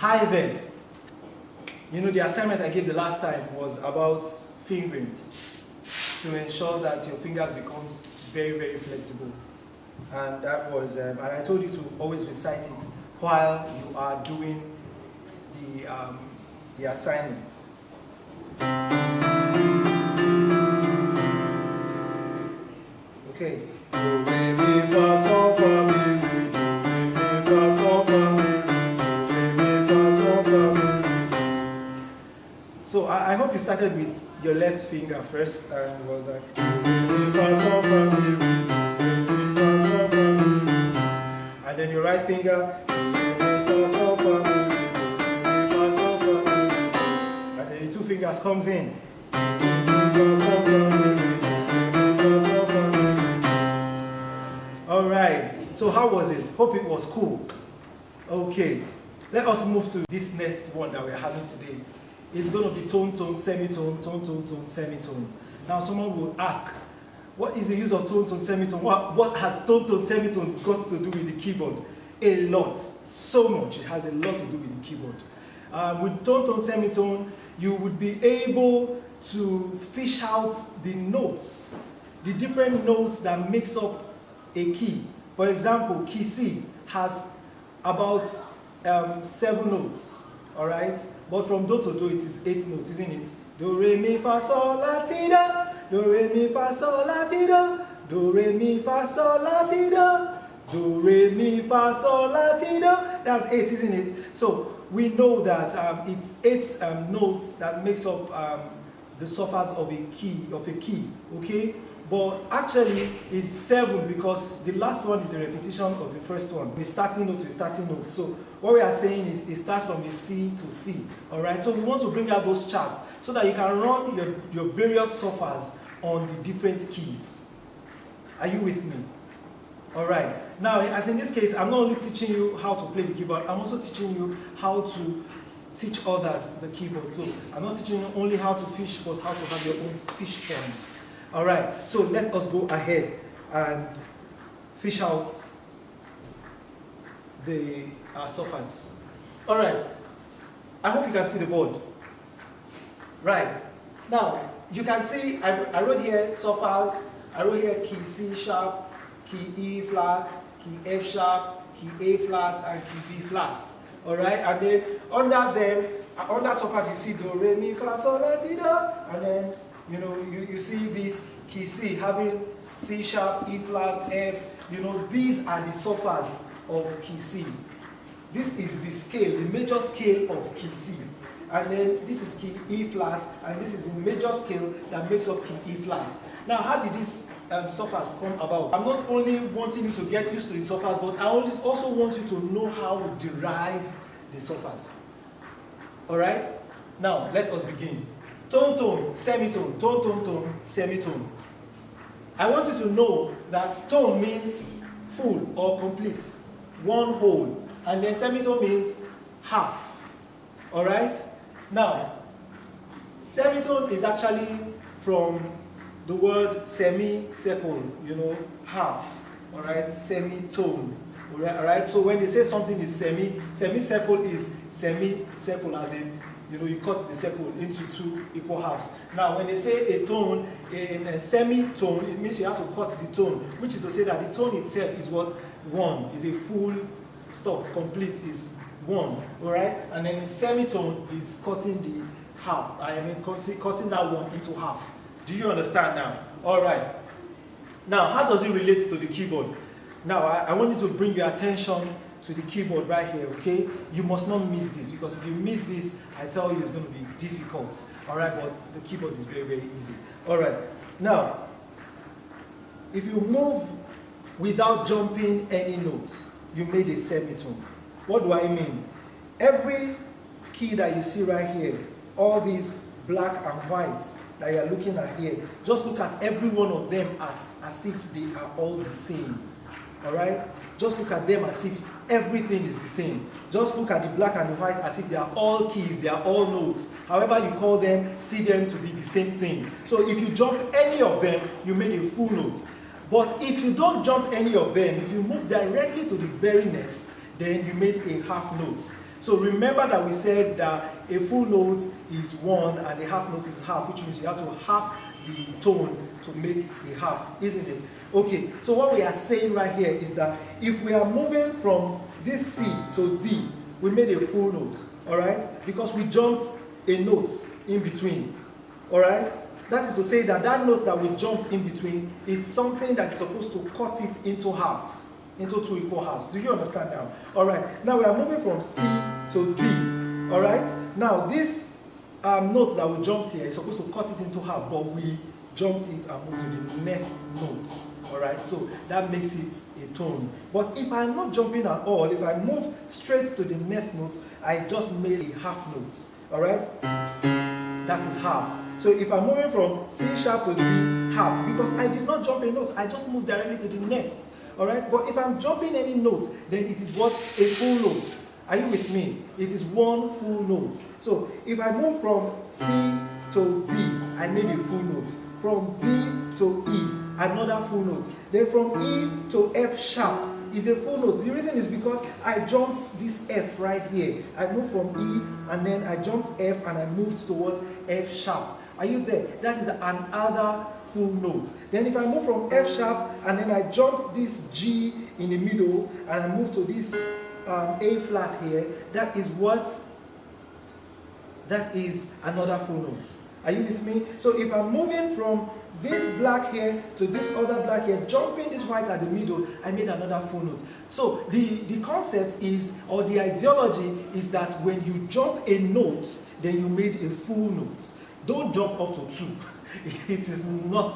Hi there. You know, the assignment I gave the last time was about fingering to ensure that your fingers become very, very flexible. And that was, and I told you to always recite it while you are doing the assignment. Okay. Do, re, mi, fa, sol, fa, mi, re, do, re, mi, fa, sol, fa, mi, re, do, re, mi, fa, sol, fa, mi. So I hope you started with your left finger first and was like do, re, mi, fa, sol, fa, mi, re, do, re, mi, fa, sol, fa, mi. And then your right finger do, re, mi, fa, sol, fa, mi, re, do, re, mi, fa, sol, fa, mi. And then the two fingers comes in. Do, re, mi, fa, sol, fa, mi, re, do, re, mi, fa, sol, fa, mi. All right, so how was it? Hope it was cool. Okay, let us move to this next one that we're having today. It's going to be tone, tone, semitone, tone, tone, tone, semitone. Now someone will ask, what is the use of tone, tone, semitone? What has tone, tone, semitone got to do with the keyboard? A lot, so much. It has a lot to do with the keyboard. With tone, tone, semitone, you would be able to fish out the notes, the different notes that makes up a key. For example, key C has about 7 notes, all right? But from do to do, it is 8 notes, isn't it? Do, re, mi, fa, sol, la, ti, do. Do, re, mi, fa, sol, la, ti, do. Do, re, mi, fa, sol, la, ti, do. Do, re, mi, fa, sol, la, ti, do. That's 8, isn't it? So we know that it's 8 notes that makes up the surface of a key, okay? But actually it's 7 because the last one is a repetition of the first one. The starting note to a starting note. So what we are saying is it starts from a C to C. Alright, so we want to bring out those charts so that you can run your various surfaces on the different keys. Are you with me? Alright, now as in this case, I'm not only teaching you how to play the keyboard, I'm also teaching you how to teach others the keyboard. So I'm not teaching you only how to fish, but how to have your own fish pond. Alright, so let us go ahead and fish out the surface. Alright, I hope you can see the board. Right, now you can see I wrote here surface, I wrote here key C sharp, key E flat, key F sharp, key A flat, and key B flat. Alright, and then under surface you see do, re, mi, fa, sol, la, ti, do, and then you know, you see this key C having C sharp, E flat, F. You know, these are the surfaces of key C. This is the scale, the major scale of key C. And then this is key E flat, and this is the major scale that makes up key E flat. Now, how did this surface come about? I'm not only wanting you to get used to the surface, but I also want you to know how to derive the surface. All right? Now, let us begin. Tone, tone, semitone, tone, tone, tone, semitone. I want you to know that tone means full or complete, one whole, and then semitone means half. All right? Now, semitone is actually from the word semi-circle, you know, half. All right? Semitone. All right? So when they say something is semi-circle is semi-circle as in, you know, you cut the circle into 2 equal halves. Now, when they say a tone, a semitone, it means you have to cut the tone, which is to say that the tone itself is what? 1, is a full stop, complete is 1, all right? And then the semitone is cutting the half, I mean cutting that 1 into half. Do you understand now? All right. Now, how does it relate to the keyboard? Now, I want you to bring your attention to the keyboard right here, okay? You must not miss this, because if you miss this, I tell you it's going to be difficult, all right? But the keyboard is very, very easy. All right. Now, if you move without jumping any notes, you made a semitone. What do I mean? Every key that you see right here, all these black and white that you're looking at here, just look at every one of them as if they are all the same, all right? Just look at them as if everything is the same. Just look at the black and the white as if they are all keys, they are all notes. However you call them, see them to be the same thing. So if you jump any of them, you made a full note. But if you don't jump any of them, if you move directly to the very next, then you made a half note. So remember that we said that a full note is 1 and a half note is half, which means you have to half the tone to make a half, isn't it? Okay, so what we are saying right here is that if we are moving from this C to D, we made a full note, all right? Because we jumped a note in between, all right? That is to say that that note that we jumped in between is something that is supposed to cut it into halves, into 2 equal halves. Do you understand now? All right. Now we are moving from C to D. All right. Now this note that we jumped here is supposed to cut it into half, but we jumped it and moved to the next note. All right. So that makes it a tone. But if I'm not jumping at all, if I move straight to the next note, I just made a half note. All right. That is half. So if I'm moving from C sharp to D, half, because I did not jump a note, I just moved directly to the next. All right. But if I'm jumping any note, then it is what? A full note. Are you with me? It is one full note. So if I move from C to D, I made a full note. From D to E, another full note. Then from E to F sharp is a full note. The reason is because I jumped this F right here. I moved from E and then I jumped F and I moved towards F sharp. Are you there? That is another full note. Then if I move from F sharp and then I jump this G in the middle and I move to this A flat here, that is what? That is another full note. Are you with me? So if I'm moving from this black here to this other black here, jumping this white at the middle, I made another full note. So the concept is, or the ideology is that when you jump a note, then you made a full note. Don't jump up to 2. It is not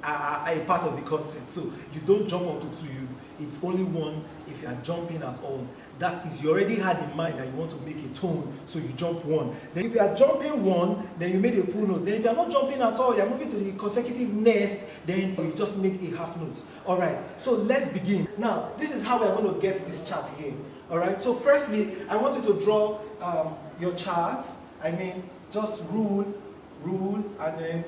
a part of the concept. So you don't jump up to 2. It's only 1 if you are jumping at all. That is, you already had in mind that you want to make a tone, so you jump 1. Then if you are jumping 1, then you made a full note. Then if you are not jumping at all, you are moving to the consecutive next, then you just make a half note. All right, so let's begin. Now, this is how we're going to get this chart here. All right, so firstly, I want you to draw your chart. I mean, just rule, and then,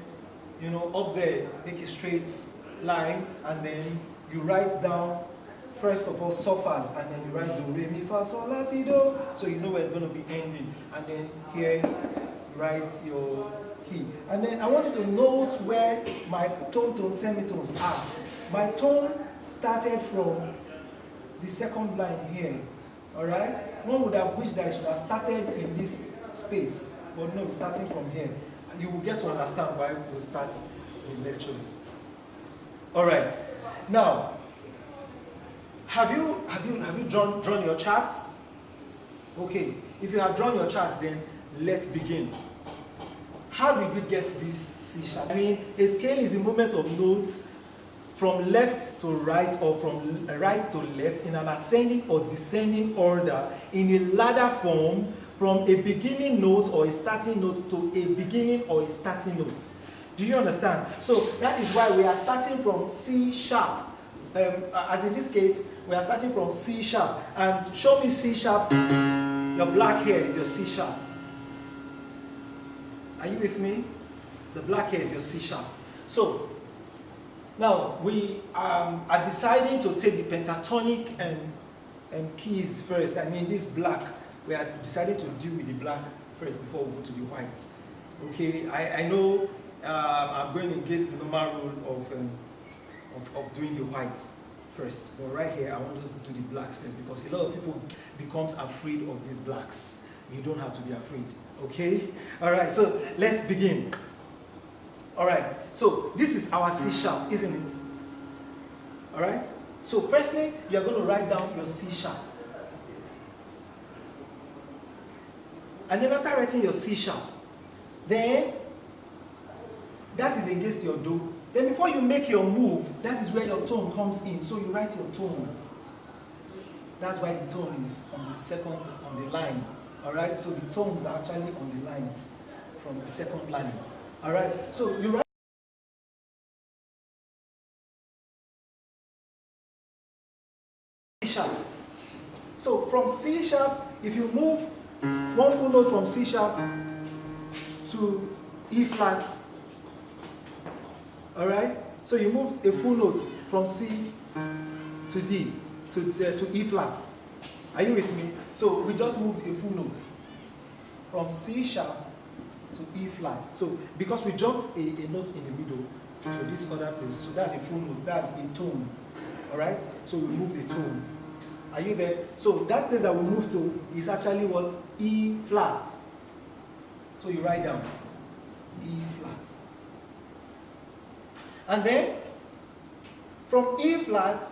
you know, up there, make a straight line, and then you write down, first of all, surface, and then you write do, re, mi, fa, sol, la, ti, do, so you know where it's going to be ending. And then here, you write your key. And then I want you to note where my tone, semitones are. My tone started from the second line here, all right? One would have wished that it should have started in this space, but no, it's starting from here. You will get to understand why we will start the lectures. All right. Now, have you drawn your charts? Okay. If you have drawn your charts, then let's begin. How did we get this C sharp? I mean, a scale is a movement of notes from left to right or from right to left in an ascending or descending order in a ladder form, from a beginning note or a starting note to a beginning or a starting note. Do you understand? So that is why we are starting from C sharp. As in this case, we are starting from C sharp. And show me C sharp. Your black hair is your C sharp. Are you with me? The black hair is your C sharp. So now we are deciding to take the pentatonic and keys first. I mean this black. We are deciding to deal with the black first before we go to the white. Okay, I know I'm going against the normal rule of doing the whites first, but right here I want us to do the blacks first because a lot of people becomes afraid of these blacks. You don't have to be afraid. Okay, all right. So let's begin. All right. So this is our C sharp, isn't it? All right. So firstly, you are going to write down your C sharp. And then after writing your C sharp, then that is against your do. Then before you make your move, that is where your tone comes in. So you write your tone. That's why the tone is on the line. All right. So the tones are actually on the lines from the second line. All right. So you write C sharp. So from C sharp, if you move one full note from C sharp to E flat, all right? So you moved a full note from C to D to E flat. Are you with me? So we just moved a full note from C sharp to E flat. So because we jumped a note in the middle to this other place, so that's a full note, that's a tone. Alright? So we move the tone. Are you there? So that place that we move to is actually what? E flat. So you write down E flat. And then from E flat,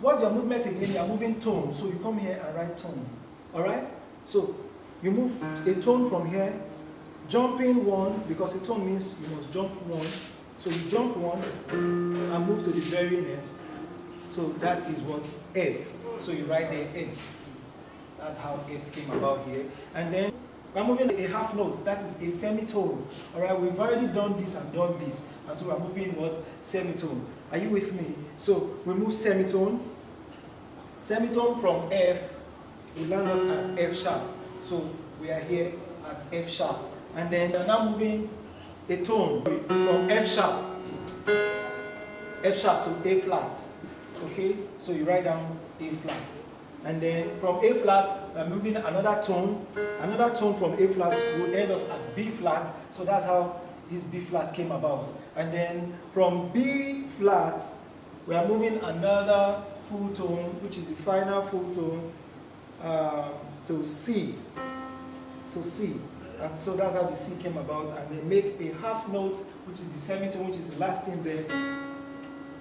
what's your movement again? You are moving tone. So you come here and write tone. Alright? So you move a tone from here, jumping one, because a tone means you must jump one. So you jump one and move to the very next. So that is what? F. So you write there F. That's how F came about here. And then we're moving a half note. That is a semitone. Alright, we've already done this and done this. And so we're moving what? Semitone. Are you with me? So we move semitone. Semitone from F will land us at F sharp. So we are here at F sharp. And then we're now moving a tone from F sharp to A flat. Okay? So you write down A flat. And then from A flat, we're moving another tone. Another tone from A flat will end us at B flat. So that's how this B flat came about. And then from B flat, we are moving another full tone, which is the final full tone, to C. To C. And so that's how the C came about. And they make a half note, which is the semitone, which is the last thing there.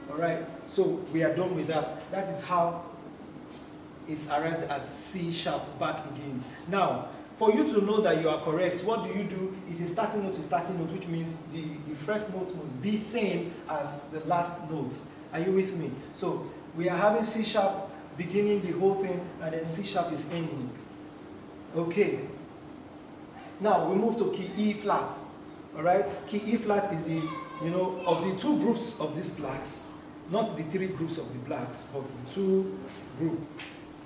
Alright, so we are done with that. That is how it's arrived at C sharp back again. Now, for you to know that you are correct, what do? Is a starting note to starting note, which means the first note must be same as the last note. Are you with me? So we are having C sharp beginning the whole thing, and then C sharp is ending. Okay. Now we move to key E flat. Alright? Key E flat is the, of the two groups of these blacks, not the three groups of the blacks, but the two groups.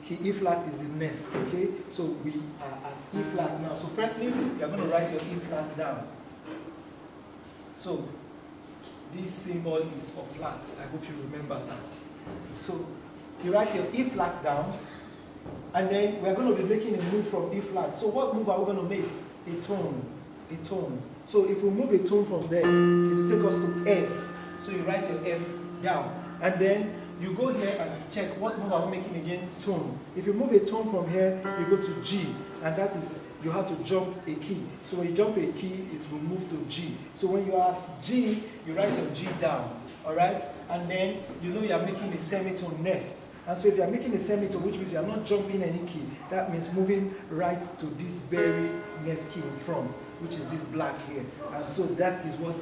Key E flat is the next, okay? So we are at E flat now. So firstly, you are going to write your E flat down. So this symbol is for flat. I hope you remember that. So you write your E flat down, and then we are going to be making a move from E flat. So what move are we going to make? A tone. A tone. So if we move a tone from there, it will take us to F. So you write your F down, and then you go here and check what move are we making again? Tone. If you move a tone from here, you go to G, and that is, you have to jump a key. So when you jump a key, it will move to G. So when you are at G, you write your G down, alright? And then you are making a semitone next. And so if you are making a semitone, which means you are not jumping any key, that means moving right to this very next key in front, which is this black here. And so that is what